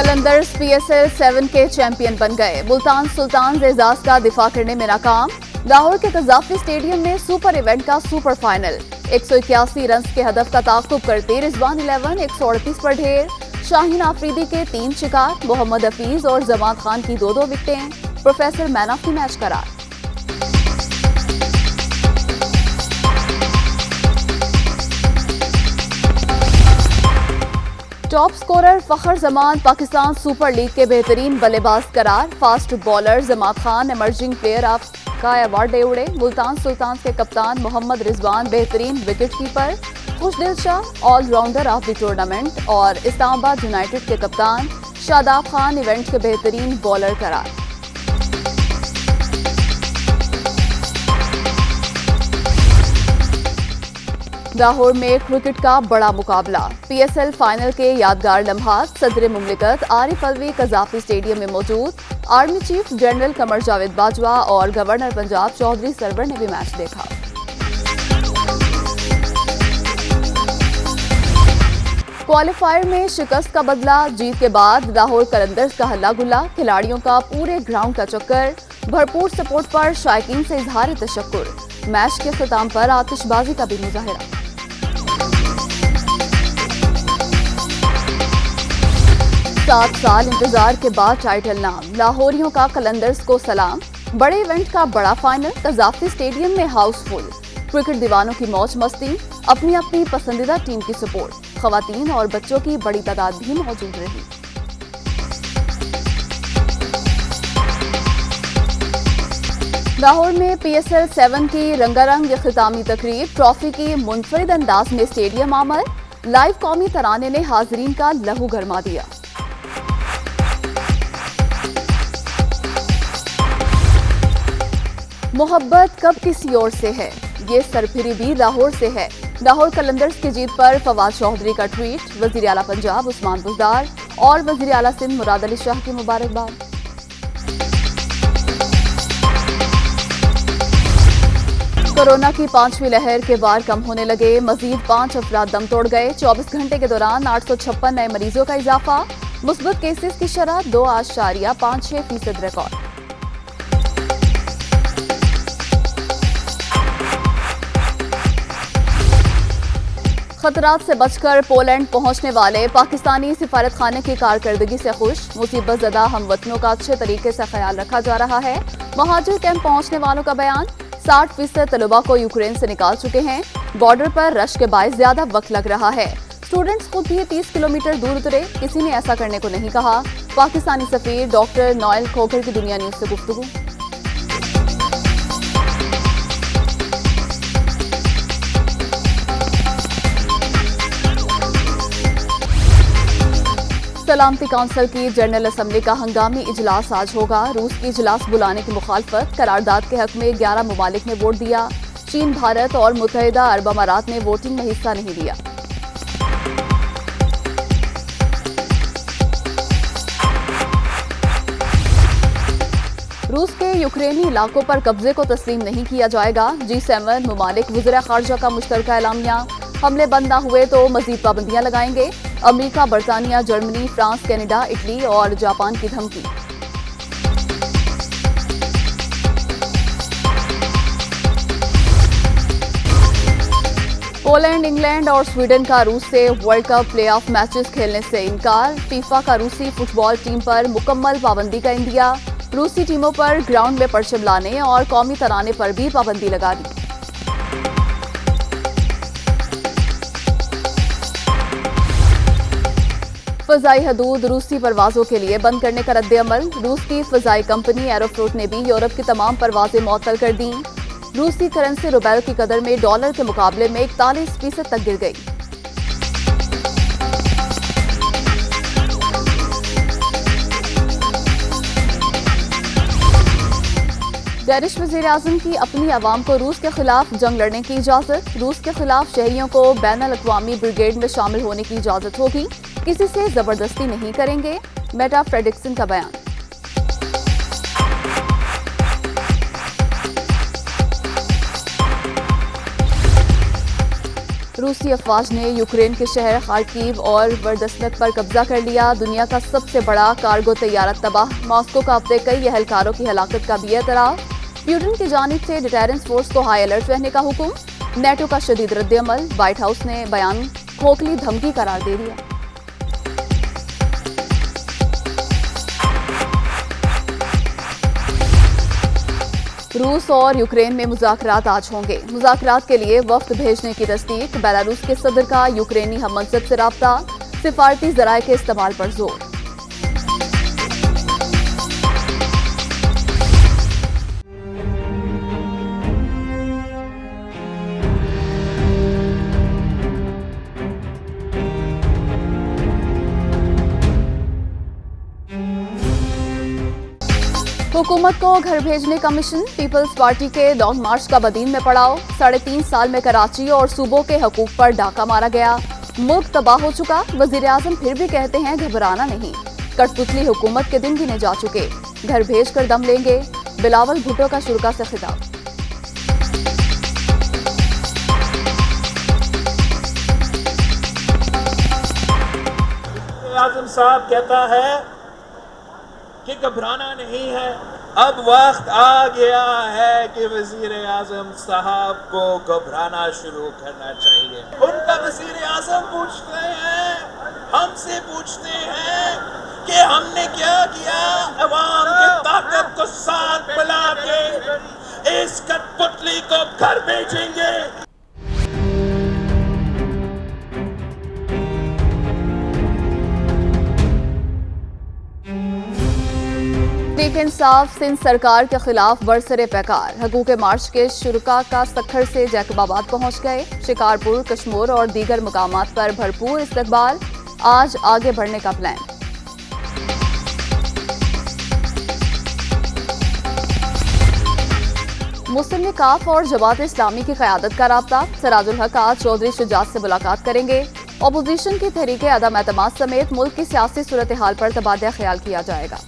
Qalandars PSL 7 के champion बन गए। मुल्तान सुल्तान एजाज का दिफा करने में नाकाम। लाहौर के कजाफी स्टेडियम में सुपर इवेंट का सुपर फाइनल। 181 रन के हदफ का ताक़ुब करते रिजवान 11 138 पर ढेर। शाहीन आफरीदी के 3 शिकार, मोहम्मद हफीज और जमात खान की 2-2 विकेटें। Professor man of the match करार। Top scorer Fakhar Zaman Pakistan super league के बेहतरीन बल्लेबाज करार। Fast bowler Jamat Khan emerging player of का अवार्ड ले उड़े। मुल्तान सुल्तान के कप्तान मोहम्मद रिजवान बेहतरीन wicket keeper. Khushdil Shah allrounder of the tournament और इस्लामाबाद यूनाइटेड के कप्तान शादाब खान इवेंट के बेहतरीन बॉलर करार। लाहौर में क्रिकेट का बड़ा मुकाबला। PSL फाइनल के यादगार लम्हात। सदर मुमलिकत आरिफ अलवी कजाफी स्टेडियम में मौजूद। Army chief general Qamar Javed Bajwa और गवर्नर पंजाब चौधरी सरवर ने भी मैच देखा। क्वालिफायर में शिकस्त का बदला। जीत के बाद लाहौर कलंदर्स का हल्ला गुल्ला। खिलाड़ियों का पूरे ग्राउंड का चक्कर। भरपूर सपोर्ट पर शायकीन से इजहार तशक्कुर। मैच के अख्ताम पर आतिशबाजी का भी मुजाहिरा। 7 साल इंतजार के बाद टाइटल नाम। लाहौरियों का कलंदर्स को सलाम। बड़े इवेंट का बड़ा फाइनल। कजाफी स्टेडियम में हाउसफुल। क्रिकेट दीवानों की मौज मस्ती। अपनी अपनी पसंदीदा टीम की सपोर्ट। खवातीन और बच्चों की बड़ी तादाद भी मौजूद रही। लाहौर में PSL 7 की रंगारंग इख्तितामी तकरीब। ट्रॉफी की मुनफरिद अंदाज में स्टेडियम आमर। लाइव कौमी तराने ने हाजरीन का लहू गरमा दिया। मोहब्बत कब किसी और से है, ये सरफिरी भी लाहौर से है। लाहौर कलंदर्स की जीत पर फवाद चौधरी का ट्वीट। वजीर आला पंजाब उस्मान बुज़दार और वजीर आला सिंध मुराद अली शाह की मुबारकबाद। कोरोना की 5वीं लहर के वार कम होने लगे। मजीद 5 अफराद दम तोड़ गए। 24 घंटे के दौरान 856 नए मरीजों का इजाफा। मुस्बत केसेस की शरह 2.56% रिकॉर्ड। खतरात से बचकर पोलैंड पहुंचने वाले पाकिस्तानी सिफारत खाने की कारकर्दगी से खुश। मुसीबत ज़दा हमवतनों का अच्छे तरीके से ख्याल रखा जा रहा है। महाजिर कैंप पहुंचने वालों का बयान। 60% तलबा को यूक्रेन से निकाल चुके हैं। बॉर्डर पर रश के बायस ज्यादा वक्त लग रहा है। स्टूडेंट्स खुद भी 30 किलोमीटर दूर उतरे। किसी ने ऐसा करने को नहीं कहा। पाकिस्तानी सफीर डॉक्टर नोएल खोखर की दुनिया न्यूज से गुफ्तगू। सलामती काउंसिल की जनरल असम्बली का हंगामी इजलास आज होगा। रूस की इजलास बुलाने की मुखालफत। करारदाद के हक में 11 ममालिक ने वोट दिया। चीन, भारत और मुत्तहिदा अरब अमारात ने वोटिंग में हिस्सा नहीं लिया। रूस के यूक्रेनी इलाकों पर कब्जे को तस्लीम नहीं किया जाएगा। G7 ममालिक वज़ीर ख़ारजा का मुश्तरका एलामिया। हमले बंद न हुए तो मजीद पाबंदियां लगाएंगे। अमेरिका, बरतानिया, जर्मनी, फ्रांस, कनाडा, इटली और जापान की धमकी। पोलैंड, इंग्लैंड और स्वीडन का रूस से वर्ल्ड कप प्लेऑफ मैचेस खेलने से इनकार। फीफा का रूसी फुटबॉल टीम पर मुकम्मल पाबंदी का इंदिया। रूसी टीमों पर ग्राउंड में परचम लाने और कौमी तराने पर भी पाबंदी लगा दी। फजाई हदूद रूसी परवाजों के लिए बंद करने का रद्द-ए-अमल। रूस की फजाई कंपनी एरोफ्लोट ने भी यूरोप की तमाम परवाजें मुअत्तल कर दी। रूसी करेंसी रूबेल की कदर में डॉलर के मुकाबले में 41% तक गिर गई। डेनिश वज़ीर आज़म की अपनी अवाम को रूस के खिलाफ जंग लड़ने की इजाजत। रूस के खिलाफ शहरियों को बैनुल-अक़वामी ब्रिगेड में शामिल होने की इजाजत होगी। किसी से जबरदस्ती नहीं करेंगे। मेटा फ्रेडरिक्सन का बयान। रूसी अफवाज ने यूक्रेन के शहर खार्किव और वर्दस्नत पर कब्जा कर लिया। दुनिया का सबसे बड़ा कार्गो तैयारा तबाह। मॉस्को का अपने कई एहलकारों की हलाकत का भी एतराफ। प्यूटन की जानिब से डिटेरेंस फोर्स को हाई अलर्ट रहने का हुक्म। नेटो का शदीद रद्द-ए-अमल। व्हाइट हाउस ने बयान खोखली धमकी करार दे दिया। रूस और यूक्रेन में मुज़ाकरात आज होंगे। मुज़ाकरात के लिए वफ्द भेजने की तस्दीक। बेलारूस के सदर का यूक्रेनी हममंसब से राब्ता। सिफारती ज़राए के इस्तेमाल पर जोर। हुकूमत को घर भेजने का मिशन। पीपल्स पार्टी के लॉन्ग मार्च का बदीन में पड़ाव। 3.5 साल में कराची और सूबों के हकूक पर डाका मारा गया। मुल्क तबाह हो चुका। वजीर आजम फिर भी कहते हैं घबराना नहीं। कठपुतली हुकूमत के दिन गिने जा चुके। घर भेज कर दम लेंगे। बिलावल भुट्टो का शुरा से खिताब। आजम साहब कहता है कि घबराना नहीं है। अब वक्त आ गया है कि वजीर आजम साहब को घबराना शुरू करना चाहिए। उनका वजीर आजम पूछते हैं, हमसे पूछते हैं कि हमने क्या किया। अवाम की ताकत को साथ मिला के इस कठपुतली को घर भेजेंगे। तहरीक इंसाफ सिंध सरकार के खिलाफ बरसरे पैकार। हकूक मार्च के शुरका का सखर से जैकबाबाद पहुंच गए। शिकारपुर, कश्मोर और दीगर मुकामात पर भरपूर इस्तकबाल। आज आगे बढ़ने का प्लान। मुस्लिम लीग काफ और जमात इस्लामी की क़यादत का राब्ता। सराजुल हक आज चौधरी शुजात से मुलाकात करेंगे। अपोजिशन की तहरीक अदम एतमाद समेत मुल्क की सियासी सूरत हाल पर तबादला ख्याल किया जाएगा।